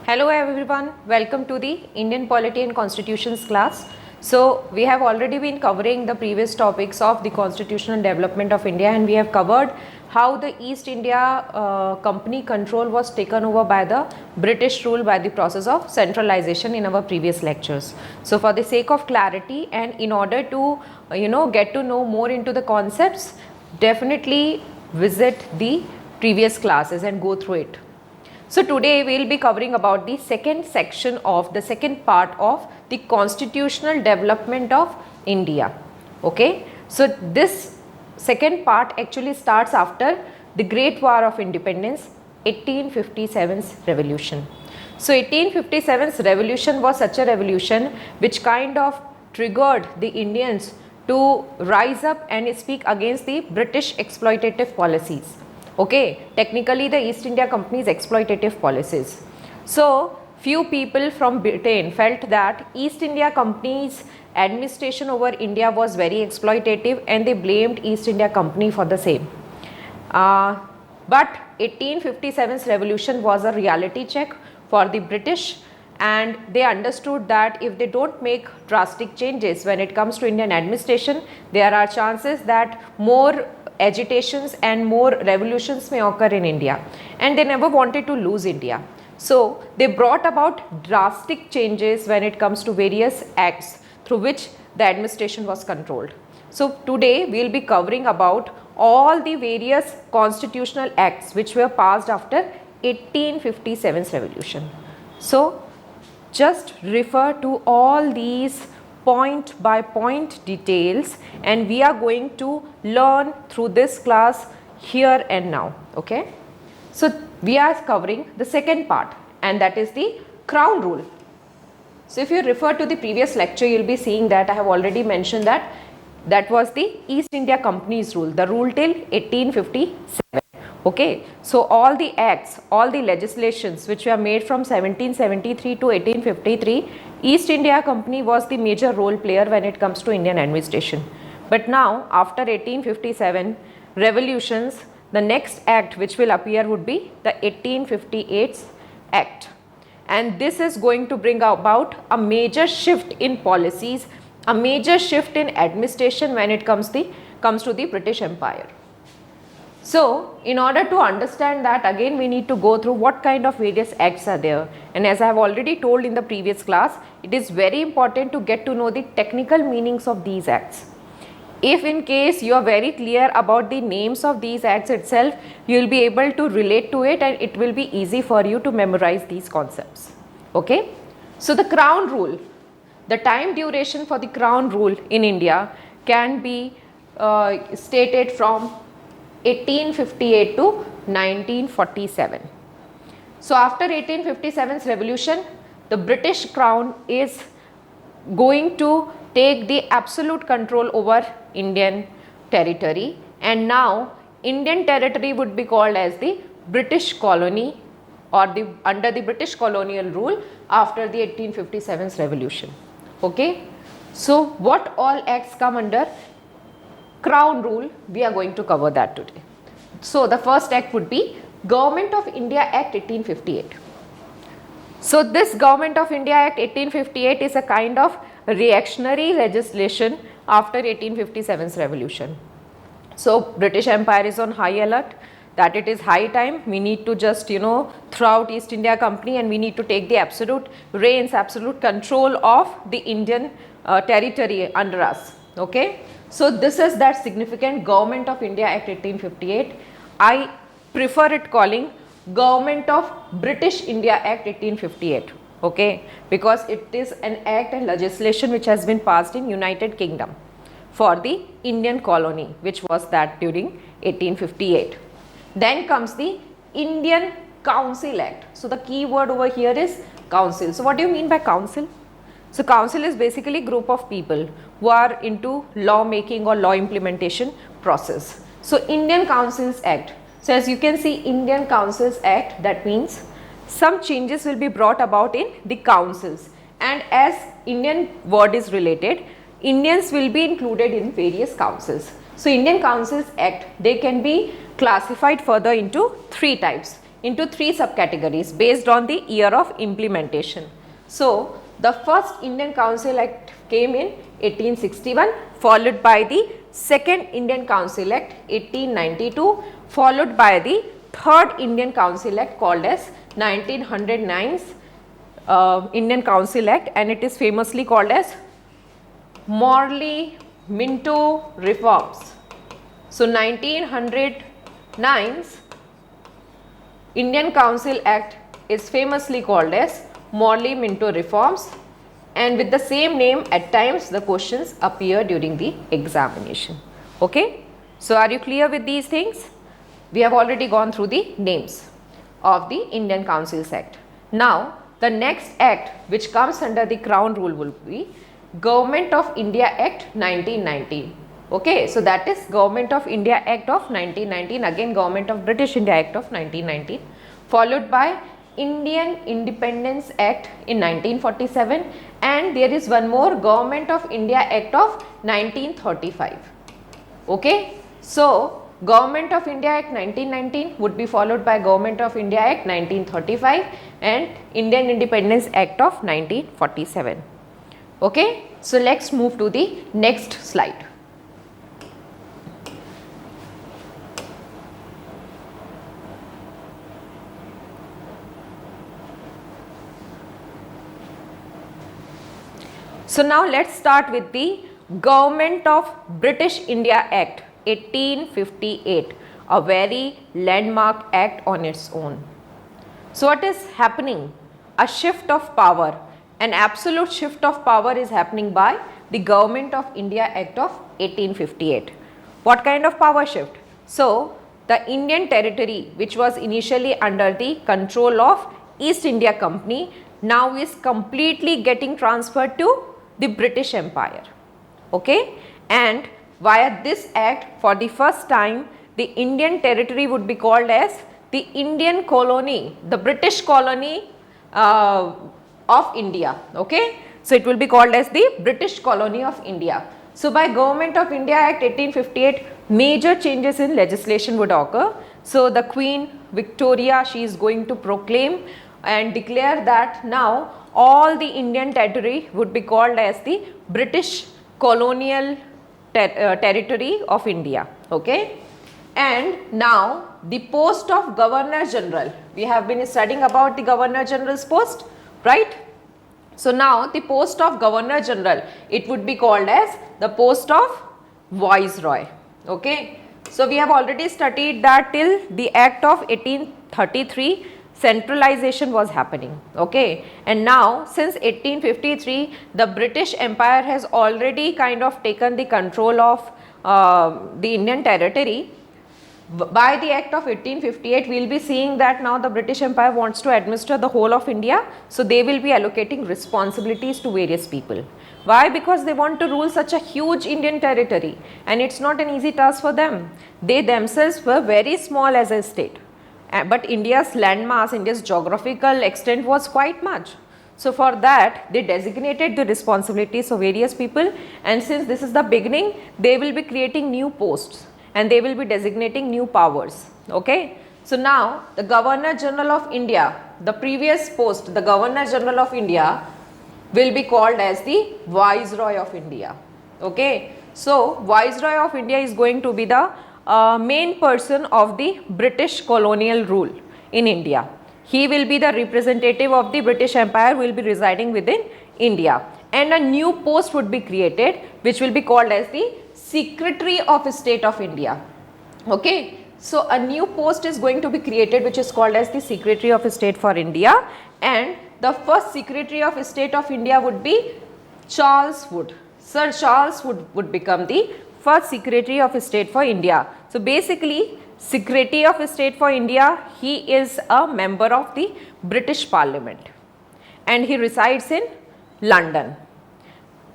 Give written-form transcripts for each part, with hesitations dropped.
Hello everyone, welcome to the Indian Polity and Constitutions class. So we have already been covering the previous topics of the constitutional development of India, and we have covered how the East India Company control was taken over by the British rule by the process of centralization in our previous lectures. So for the sake of clarity and in order to get to know more into the concepts, definitely visit the previous classes and go through it. So today we will be covering about the second section of the second part of the constitutional development of India. Okay. So this second part actually starts after the Great War of Independence, 1857's revolution. So 1857's revolution was such a revolution which kind of triggered the Indians to rise up and speak against the British exploitative policies. Okay, technically the East India Company's exploitative policies. So few people from Britain felt that East India Company's administration over India was very exploitative and they blamed East India Company for the same. But 1857's revolution was a reality check for the British, and they understood that if they don't make drastic changes when it comes to Indian administration, there are chances that more agitations and more revolutions may occur in India, and they never wanted to lose India. So they brought about drastic changes when it comes to various acts through which the administration was controlled. So today we will be covering about all the various constitutional acts which were passed after 1857's revolution. So just refer to all these point by point details, and we are going to learn through this class here and now. Okay. So we are covering the second part, and that is the Crown Rule. So if you refer to the previous lecture, you will be seeing that I have already mentioned that that was the East India Company's rule, the rule till 1857. Okay. So all the acts, all the legislations which were made from 1773 to 1853, East India Company was the major role player when it comes to Indian administration. But now after 1857 revolutions, the next act which will appear would be the 1858 Act, and this is going to bring about a major shift in policies, a major shift in administration when it comes to the British Empire. So in order to understand that, again we need to go through what kind of various acts are there, and as I have already told in the previous class, it is very important to get to know the technical meanings of these acts. If in case you are very clear about the names of these acts itself, you will be able to relate to it and it will be easy for you to memorize these concepts. Okay. So the Crown Rule, the time duration for the Crown Rule in India can be stated from 1858 to 1947. So after 1857's revolution, the British Crown is going to take the absolute control over Indian territory, and now Indian territory would be called as the British colony, or under the British colonial rule after the 1857's revolution. Okay. So what all acts come under Crown Rule, we are going to cover that today. So the first act would be Government of India Act 1858. So this Government of India Act 1858 is a kind of reactionary legislation after 1857's revolution. So British Empire is on high alert that it is high time, we need to just throw out East India Company and we need to take the absolute reins, absolute control of the Indian territory under us. Okay. So this is that significant Government of India Act 1858. I prefer it calling Government of British India Act 1858. Okay, because it is an act and legislation which has been passed in United Kingdom for the Indian colony, which was that during 1858. Then comes the Indian Council Act. So the key word over here is council. So what do you mean by council? So council is basically a group of people who are into law making or law implementation process. So Indian Councils Act. So as you can see, Indian Councils Act, that means some changes will be brought about in the councils, and as Indian word is related, Indians will be included in various councils. So Indian Councils Act, they can be classified further into three types: into 3 subcategories based on the year of implementation. So, the first Indian Council Act came in 1861, followed by the second Indian Council Act 1892, followed by the third Indian Council Act called as 1909's Indian Council Act, and it is famously called as Morley Minto reforms. So, 1909's Indian Council Act is famously called as Morley Minto reforms, and with the same name at times the questions appear during the examination. Okay. So, are you clear with these things? We have already gone through the names of the Indian Councils Act. Now, the next act which comes under the Crown rule will be Government of India Act 1919. Okay, so that is Government of India Act of 1919, again Government of British India Act of 1919, followed by Indian Independence Act in 1947, and there is one more Government of India Act of 1935. Okay, so Government of India Act 1919 would be followed by Government of India Act 1935 and Indian Independence Act of 1947. Okay, so let's move to the next slide. So now let's start with the Government of British India Act 1858, a very landmark act on its own. So what is happening? A shift of power, an absolute shift of power is happening by the Government of India Act of 1858. What kind of power shift? So the Indian territory, which was initially under the control of East India Company, now is completely getting transferred to the British Empire. Okay, and via this act, for the first time, the Indian territory would be called as the Indian colony, the British colony of India. Okay, so it will be called as the British colony of India. So by Government of India Act 1858, major changes in legislation would occur. So the Queen Victoria, she is going to proclaim and declare that now all the Indian territory would be called as the British colonial territory of India. Okay, and now the post of Governor General, we have been studying about the Governor General's post, right? So now the post of Governor General, it would be called as the post of Viceroy. Okay, so we have already studied that till the Act of 1833 centralization was happening. Okay, and now since 1853 the British Empire has already kind of taken the control of the Indian territory. By the Act of 1858 we will be seeing that now the British Empire wants to administer the whole of India, so they will be allocating responsibilities to various people. Why? Because they want to rule such a huge Indian territory, and it's not an easy task for them. They themselves were very small as a state. But India's landmass, India's geographical extent was quite much. So for that they designated the responsibilities of various people, and since this is the beginning, they will be creating new posts and they will be designating new powers. Okay, so now the Governor General of India, the previous post, the Governor General of India will be called as the Viceroy of India. Okay, so Viceroy of India is going to be the main person of the British colonial rule in India. He will be the representative of the British Empire, will be residing within India, and a new post would be created which will be called as the Secretary of State of India. Okay, so a new post is going to be created which is called as the Secretary of State for India, and the first Secretary of State of India would be Charles Wood. Sir Charles Wood would become the first Secretary of State for India. So basically Secretary of State for India, he is a member of the British Parliament and he resides in London,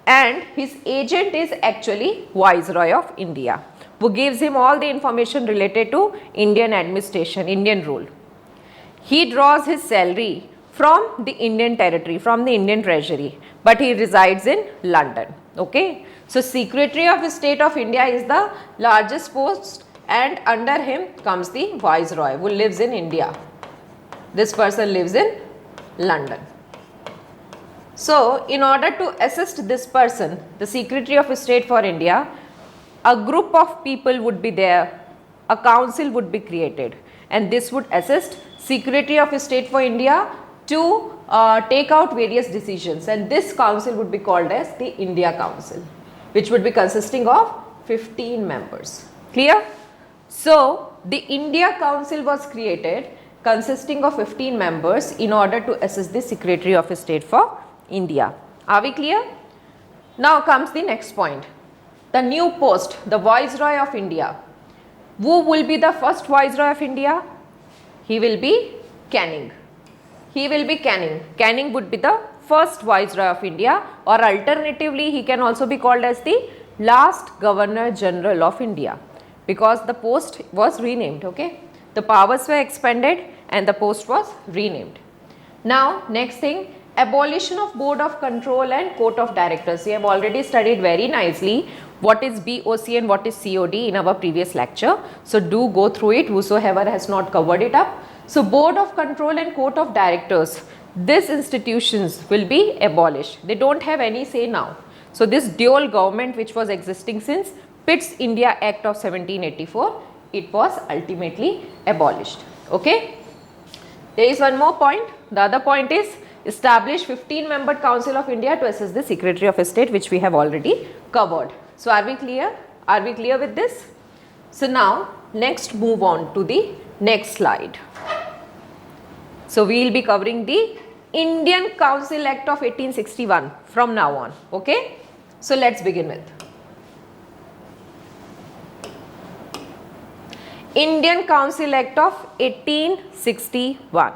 and his agent is actually Viceroy of India, who gives him all the information related to Indian administration, Indian rule. He draws his salary from the Indian territory, from the Indian treasury, but he resides in London. Okay, so Secretary of State of India is the largest post, and under him comes the Viceroy who lives in India. This person lives in London. So, in order to assist this person, the Secretary of State for India, a group of people would be there, a council would be created, and this would assist Secretary of State for India to take out various decisions, and this council would be called as the India Council, which would be consisting of 15 members. Clear? So, the India Council was created consisting of 15 members in order to assist the Secretary of State for India. Are we clear? Now comes the next point. The new post, the Viceroy of India. Who will be the first Viceroy of India? He will be Canning. He will be Canning. Canning would be the first Viceroy of India, or alternatively he can also be called as the last Governor General of India, because the post was renamed. Okay, the powers were expanded and the post was renamed. Now next thing, abolition of Board of Control and Court of Directors. We have already studied very nicely what is BOC and what is COD in our previous lecture. So do go through it, whosoever has not covered it up. So Board of Control and Court of Directors, these institutions will be abolished. They don't have any say now. So this dual government which was existing since Pitt's India Act of 1784, it was ultimately abolished. Okay. There is one more point. The other point is establish 15-membered Council of India to assist the Secretary of State, which we have already covered. So are we clear? Are we clear with this? So now next move on to the next slide. So we will be covering the Indian Council Act of 1861 from now on. Okay. So let's begin with Indian Council Act of 1861.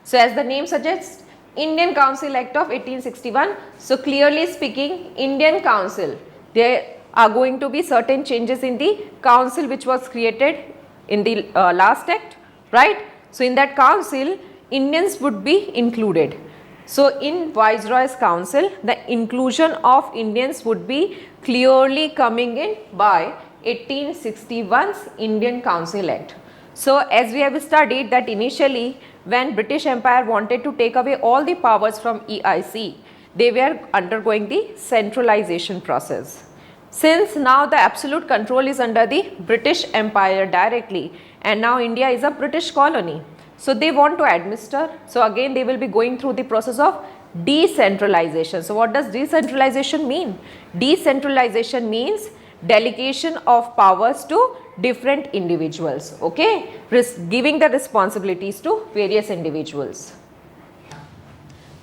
So as the name suggests, Indian Council Act of 1861. So clearly speaking, Indian Council, there are going to be certain changes in the council which was created in the last act, right? So in that council, Indians would be included. So in Viceroy's Council, the inclusion of Indians would be clearly coming in by 1861's Indian Council Act. So as we have studied that initially when British Empire wanted to take away all the powers from EIC, they were undergoing the centralization process. Since now the absolute control is under the British Empire directly, and now India is a British colony. So they want to administer. So again they will be going through the process of decentralization. So what does decentralization mean? Decentralization means delegation of powers to different individuals, okay, giving the responsibilities to various individuals.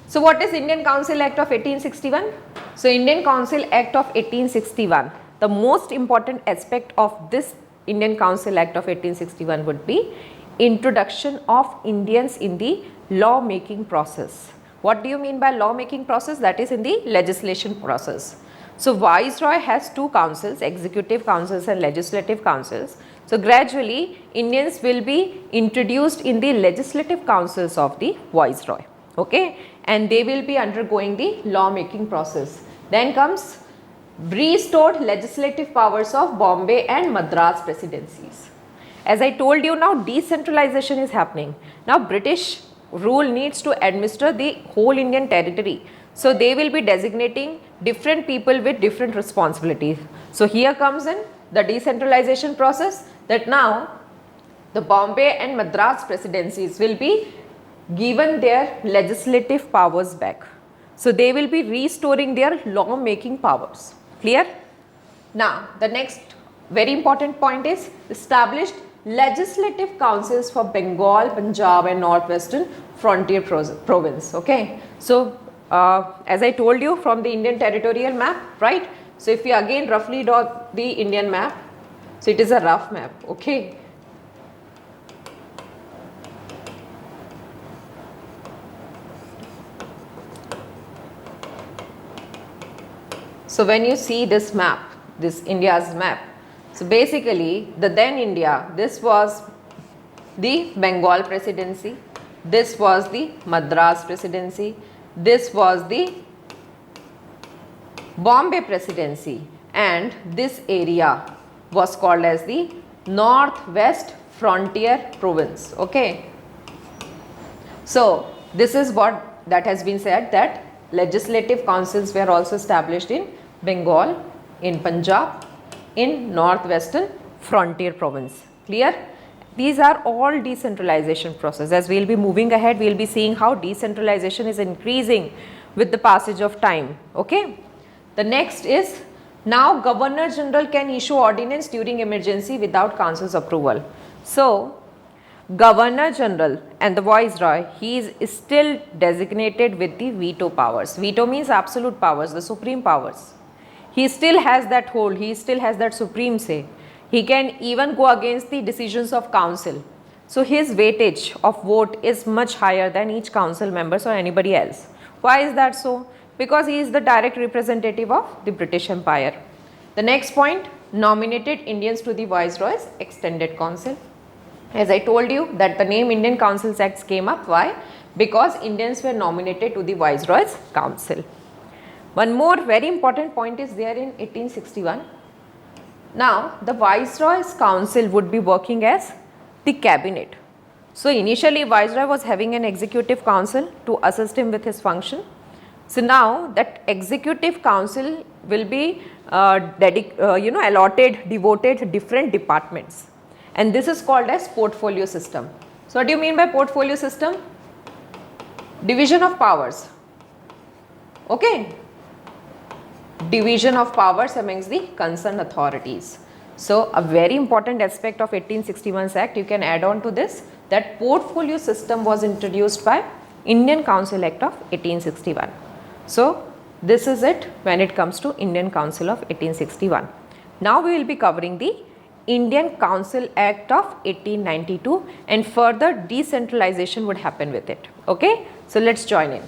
So what is Indian Council Act of 1861? So Indian Council Act of 1861, the most important aspect of this Indian Council Act of 1861 would be introduction of Indians in the law making process. What do you mean by law making process? That is in the legislation process. So Viceroy has two councils, executive councils and legislative councils. So gradually Indians will be introduced in the legislative councils of the Viceroy, okay, and they will be undergoing the law making process. Then comes restored legislative powers of Bombay and Madras presidencies. As I told you, now decentralization is happening. Now British rule needs to administer the whole Indian territory. So they will be designating different people with different responsibilities. So here comes in the decentralization process, that now the Bombay and Madras presidencies will be given their legislative powers back. So they will be restoring their law making powers. Clear? Now the next very important point is established legislative councils for Bengal, Punjab and Northwestern Frontier Province. Okay. So as I told you from the Indian territorial map, right? So if we again roughly draw the Indian map, so it is a rough map, okay. So when you see this map, this India's map, so basically the then India, this was the Bengal presidency, this was the Madras presidency, this was the Bombay presidency, and this area was called as the Northwest Frontier Province, okay. So this is what that has been said, that legislative councils were also established in Bengal, in Punjab, in northwestern frontier province. Clear? These are all decentralization process. As we will be moving ahead, we will be seeing how decentralization is increasing with the passage of time. Okay. The next is, now Governor General can issue ordinance during emergency without council's approval. So Governor General and the Viceroy, he is still designated with the veto powers. Veto means absolute powers, the supreme powers. He still has that hold, he still has that supreme say. He can even go against the decisions of council. So his weightage of vote is much higher than each council members or anybody else. Why is that so? Because he is the direct representative of the British Empire. The next point, nominated Indians to the Viceroy's extended council. As I told you that the name Indian Councils Acts came up. Why? Because Indians were nominated to the Viceroy's council. One more very important point is there in 1861. Now the Viceroy's council would be working as the cabinet. So initially Viceroy was having an executive council to assist him with his function. So now that executive council will be allotted, devoted different departments, and this is called as portfolio system. So what do you mean by portfolio system? Division of powers. Okay. Division of powers amongst the concerned authorities. So a very important aspect of 1861's Act, you can add on to this, that portfolio system was introduced by Indian Council Act of 1861. So this is it when it comes to Indian Council of 1861. Now we will be covering the Indian Council Act of 1892, and further decentralization would happen with it. Okay, so let's join in.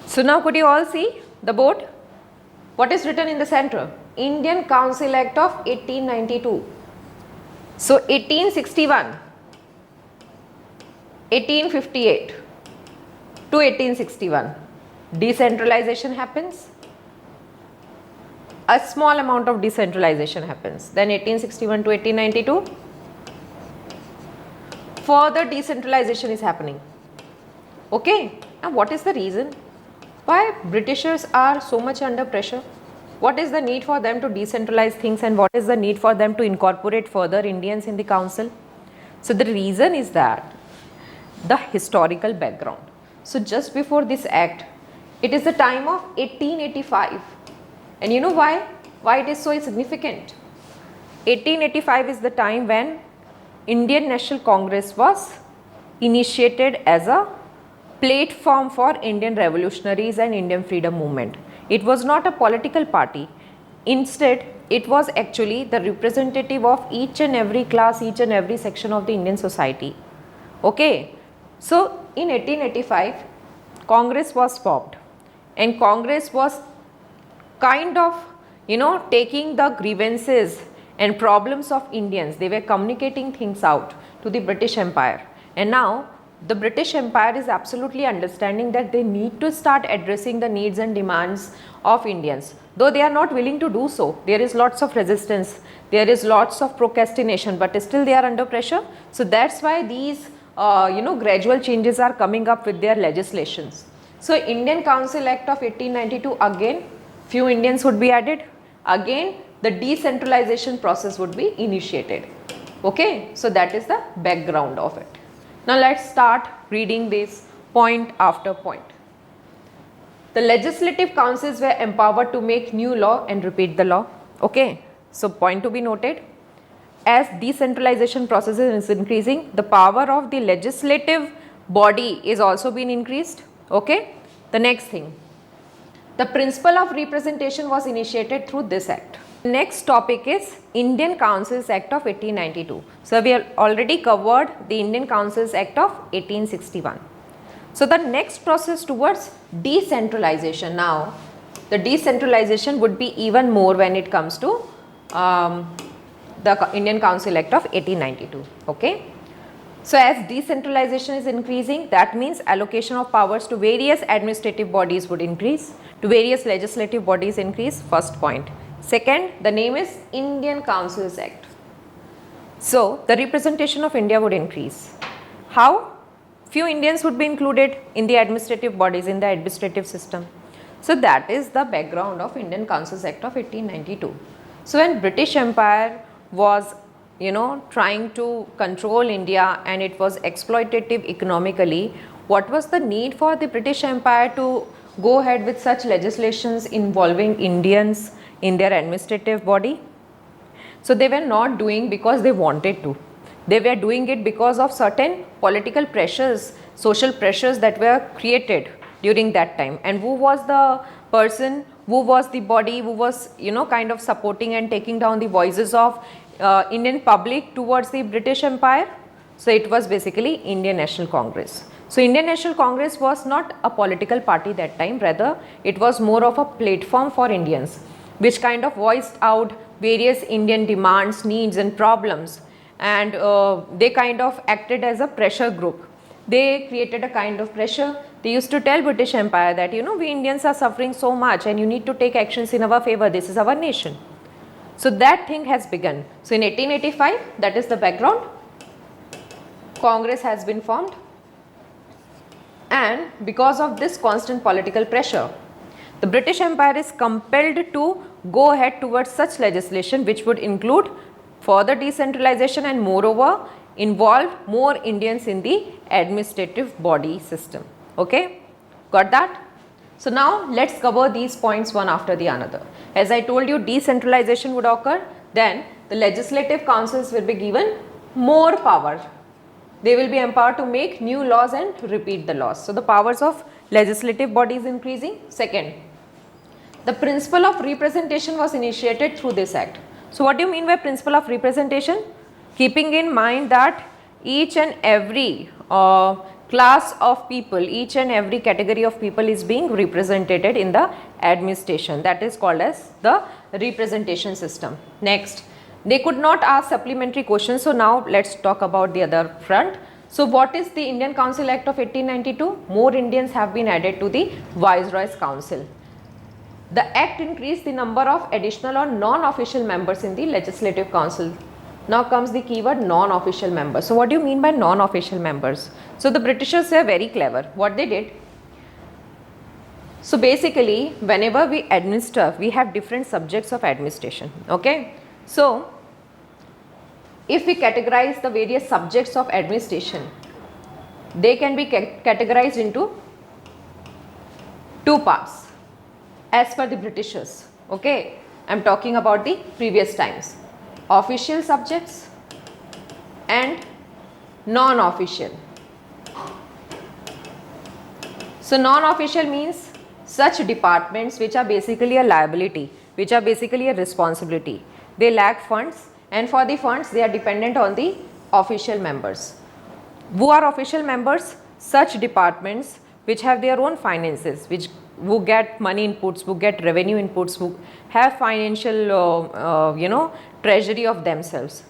So now could you all see the board? What is written in the center? Indian Council Act of 1892. So 1861, 1858 to 1861, decentralization happens. A small amount of decentralization happens. Then 1861 to 1892, further decentralization is happening. Okay, now what is the reason? Why Britishers are so much under pressure? What is the need for them to decentralize things, and what is the need for them to incorporate further Indians in the council? So the reason is that the historical background. So just before this act, it is the time of 1885, and you know why? Why it is so significant? 1885 is the time when Indian National Congress was initiated as a platform for Indian revolutionaries and Indian freedom movement. It was not a political party. Instead, it was actually the representative of each and every class, each and every section of the Indian society. Okay. So in 1885, Congress was formed, and Congress was kind of, taking the grievances and problems of Indians. They were communicating things out to the British Empire, and now the British Empire is absolutely understanding that they need to start addressing the needs and demands of Indians. Though they are not willing to do so, there is lots of resistance, there is lots of procrastination, but still they are under pressure. So that's why these gradual changes are coming up with their legislations. So Indian Council Act of 1892, again few Indians would be added, again the decentralization process would be initiated. Okay, so that is the background of it. Now let's start reading this point after point. The legislative councils were empowered to make new law and repeat the law. Okay, so point to be noted, as decentralization process is increasing, the power of the legislative body is also being increased. Okay, the next thing, the principle of representation was initiated through this act. Next topic is Indian Councils Act of 1892. So we have already covered the Indian Councils Act of 1861. So the next process towards decentralization. Now the decentralization would be even more when it comes to the Indian Council Act of 1892. Okay. So as decentralization is increasing, that means allocation of powers to various administrative bodies would increase, to various legislative bodies increase, first point. Second, the name is Indian Councils Act. So the representation of India would increase. How? Few Indians would be included in the administrative bodies, in the administrative system. So that is the background of Indian Councils Act of 1892. So when British Empire was trying to control India and it was exploitative economically, what was the need for the British Empire to go ahead with such legislations involving Indians in their administrative body? So they were not doing because they wanted to. They were doing it because of certain political pressures, social pressures that were created during that time. And who was the person, who was the body, who was kind of supporting and taking down the voices of Indian public towards the British Empire? So it was basically Indian National Congress. So Indian National Congress was not a political party that time, rather it was more of a platform for Indians, which kind of voiced out various Indian demands, needs and problems, and they kind of acted as a pressure group. They created a kind of pressure. They used to tell British Empire that we Indians are suffering so much and you need to take actions in our favor, this is our nation. So that thing has begun. So in 1885, that is the background, Congress has been formed, and because of this constant political pressure, the British Empire is compelled to go ahead towards such legislation which would include further decentralization and moreover involve more Indians in the administrative body system. Okay, got that? So now let's cover these points one after the another. As I told you, decentralization would occur, then the legislative councils will be given more power. They will be empowered to make new laws and repeat the laws. So the powers of legislative body is increasing. Second, the principle of representation was initiated through this act. So what do you mean by principle of representation? Keeping in mind that each and every class of people, each and every category of people is being represented in the administration. That is called as the representation system. Next, they could not ask supplementary questions. So now let's talk about the other front. So what is the Indian Council Act of 1892? More Indians have been added to the Viceroy's Council. The act increased the number of additional or non-official members in the Legislative Council. Now comes the keyword non-official members. So what do you mean by non-official members? So the Britishers were very clever. What they did? So basically, whenever we administer, we have different subjects of administration. Okay. So if we categorize the various subjects of administration, they can be categorized into two parts as per the Britishers. Okay. I am talking about the previous times. Official subjects and non-official. So non-official means such departments which are basically a liability, which are basically a responsibility. They lack funds, and for the funds they are dependent on the official members. Who are official members? Such departments which have their own finances, who get money inputs, who get revenue inputs, who have financial treasury of themselves.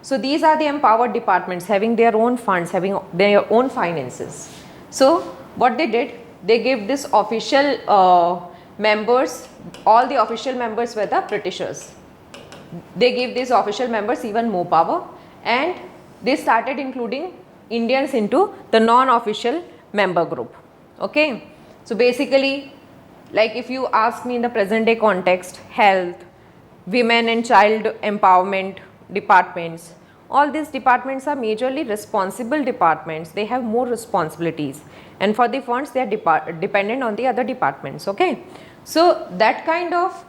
So these are the empowered departments having their own funds, having their own finances. So what they did, they gave this official members, all the official members were the Britishers. They gave these official members even more power, and they started including Indians into the non-official member group. Okay. So basically, like if you ask me in the present day context, health, women and child empowerment departments, all these departments are majorly responsible departments. They have more responsibilities, and for the funds they are dependent on the other departments. Okay. So that kind of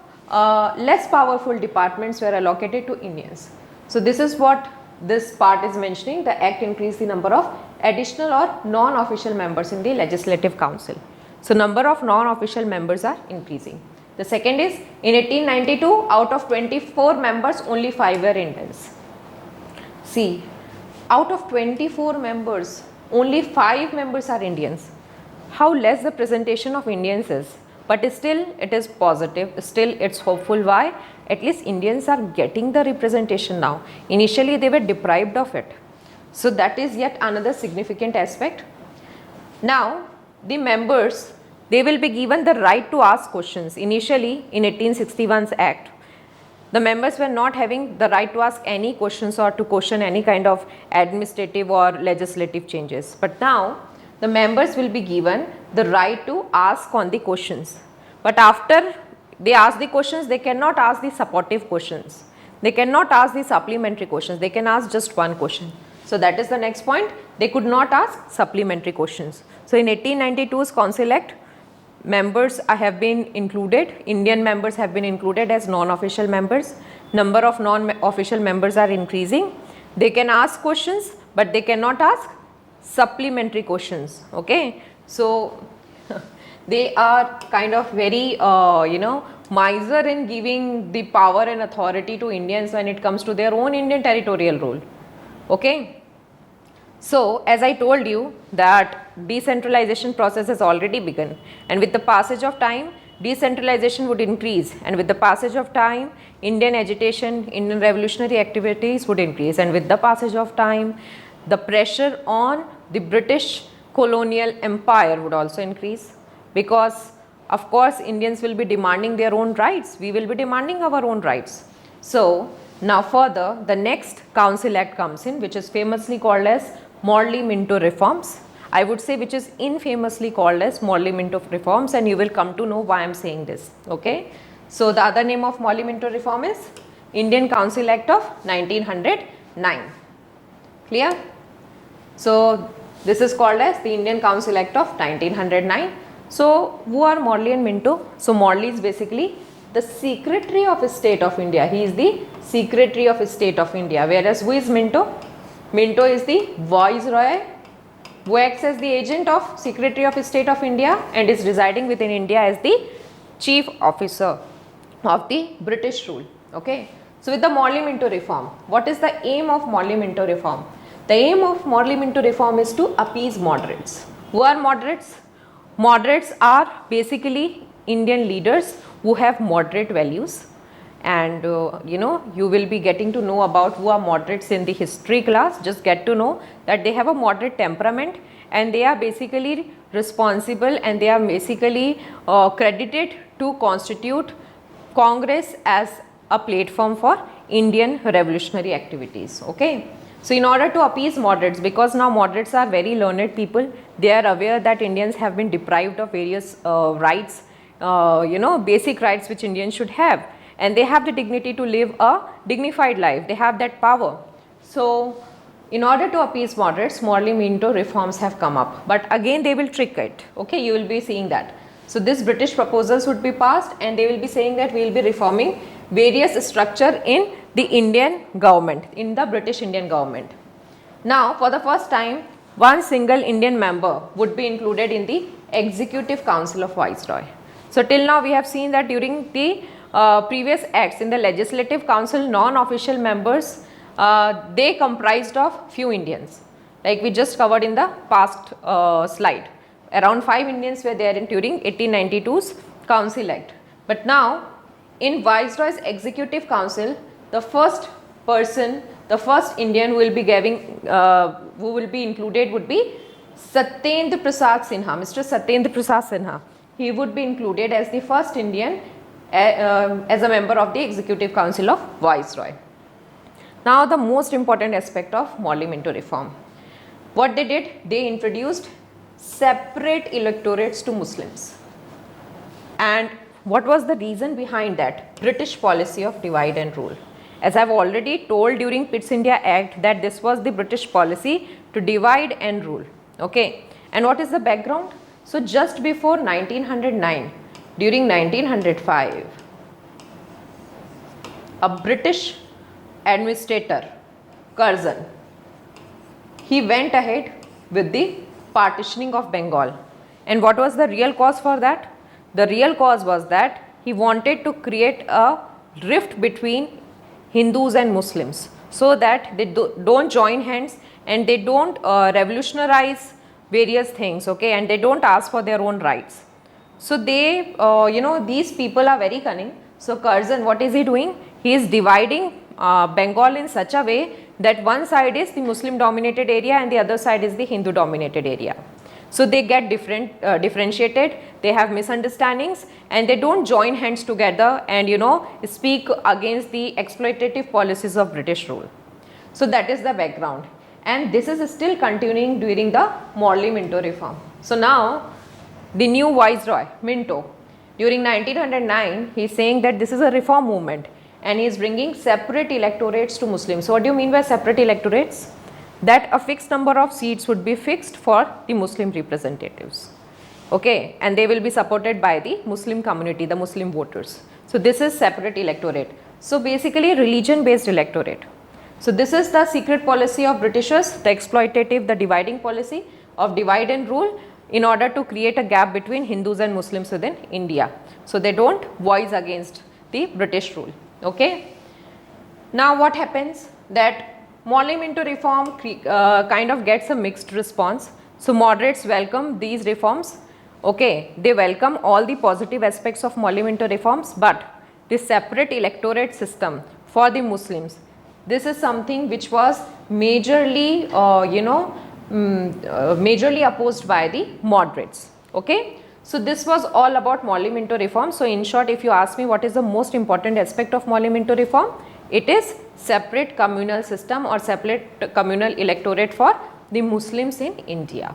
less powerful departments were allocated to Indians. So this is what this part is mentioning. The act increased the number of additional or non-official members in the Legislative Council. So number of non-official members are increasing. The second is, in 1892, out of 24 members, only 5 were Indians. See, out of 24 members, only 5 members are Indians. How less the presentation of Indians is, but still it is positive, still it's hopeful. Why? at least Indians are getting the representation now. Initially they were deprived of it. So that is yet another significant aspect. Now the members, they will be given the right to ask questions. Initially in 1861's Act, the members were not having the right to ask any questions or to question any kind of administrative or legislative changes. But now the members will be given the right to ask on the questions. But after they ask the questions, they cannot ask the supportive questions. They cannot ask the supplementary questions. They can ask just one question. So that is the next point. They could not ask supplementary questions. So in 1892's Council Act, members have been included, Indian members have been included as non-official members. Number of non-official members are increasing. They can ask questions, but they cannot ask supplementary questions. Okay, so they are kind of very miser in giving the power and authority to Indians when it comes to their own Indian territorial rule. Okay. So as I told you that decentralization process has already begun, and with the passage of time decentralization would increase, and with the passage of time Indian agitation, Indian revolutionary activities would increase, and with the passage of time the pressure on the British colonial empire would also increase, because of course Indians will be demanding their own rights, we will be demanding our own rights. So now further the next Council Act comes in, which is famously called as Morley-Minto reforms. I would say which is infamously called as Morley-Minto reforms, and you will come to know why I am saying this. Okay. So the other name of Morley-Minto reform is Indian Council Act of 1909. Clear? So this is called as the Indian Council Act of 1909. So who are Morley and Minto? So Morley is basically the Secretary of State of India. He is the Secretary of State of India. Whereas who is Minto? Minto is the Viceroy who acts as the agent of Secretary of State of India and is residing within India as the Chief Officer of the British rule. Okay. So with the Morley-Minto reform, what is the aim of Morley-Minto reform? The aim of Morley-Minto reform is to appease moderates. Who are moderates? Moderates are basically Indian leaders who have moderate values, and you will be getting to know about who are moderates in the history class. Just get to know that they have a moderate temperament, and they are basically responsible, and they are basically credited to constitute Congress as a platform for Indian revolutionary activities. Okay. So in order to appease moderates, because now moderates are very learned people, they are aware that Indians have been deprived of various rights, basic rights which Indians should have, and they have the dignity to live a dignified life. They have that power. So in order to appease moderates, Morley-Minto reforms have come up, but again they will trick it. Okay, you will be seeing that. So this British proposals would be passed, and they will be saying that we will be reforming various structure in the Indian government, in the British Indian government. Now for the first time, one single Indian member would be included in the Executive Council of Viceroy. So till now we have seen that during the previous acts in the Legislative Council, non-official members, they comprised of few Indians, like we just covered in the past slide. Around 5 Indians were there during 1892's Council Act. But now in Viceroy's Executive Council, the first person, the first Indian who will be included would be Satyendra Prasad Sinha, Mr. Satyendra Prasad Sinha. He would be included as the first Indian as a member of the Executive Council of Viceroy. Now the most important aspect of Morley-Minto reform. What they did, they introduced separate electorates to Muslims. And what was the reason behind that? British policy of divide and rule. As I have already told during Pitt's India Act that this was the British policy to divide and rule. Okay. And what is the background? So just before 1909, during 1905, a British administrator, Curzon, he went ahead with the partitioning of Bengal. And what was the real cause for that? The real cause was that he wanted to create a rift between Hindus and Muslims, so that they don't join hands and they don't revolutionize various things, okay, and they don't ask for their own rights. So they, these people are very cunning. So Curzon, what is he doing? He is dividing Bengal in such a way that one side is the Muslim dominated area and the other side is the Hindu dominated area. So they get differentiated, they have misunderstandings, and they don't join hands together and speak against the exploitative policies of British rule. So that is the background, and this is still continuing during the Morley-Minto reform. So now the new viceroy Minto, during 1909, he is saying that this is a reform movement and he is bringing separate electorates to Muslims. So what do you mean by separate electorates? That a fixed number of seats would be fixed for the Muslim representatives, okay, and they will be supported by the Muslim community, the Muslim voters. So this is separate electorate. So basically religion based electorate. So this is the secret policy of Britishers, the exploitative, the dividing policy of divide and rule in order to create a gap between Hindus and Muslims within India. So they don't voice against the British rule, okay. Now what happens that Morley-Minto reform kind of gets a mixed response. So moderates welcome these reforms, okay, they welcome all the positive aspects of Morley-Minto reforms, but this separate electorate system for the Muslims, this is something which was majorly majorly opposed by the moderates, okay. So this was all about Morley-Minto reform. So in short, if you ask me what is the most important aspect of Morley-Minto reform, it is separate communal system or separate communal electorate for the Muslims in India.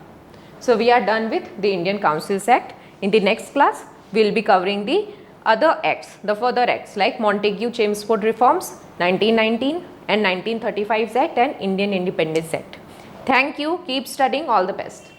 So we are done with the Indian Councils Act. In the next class, we will be covering the other acts, the further acts like Montague-Chelmsford reforms, 1919 and 1935 Act and Indian Independence Act. Thank you. Keep studying. All the best.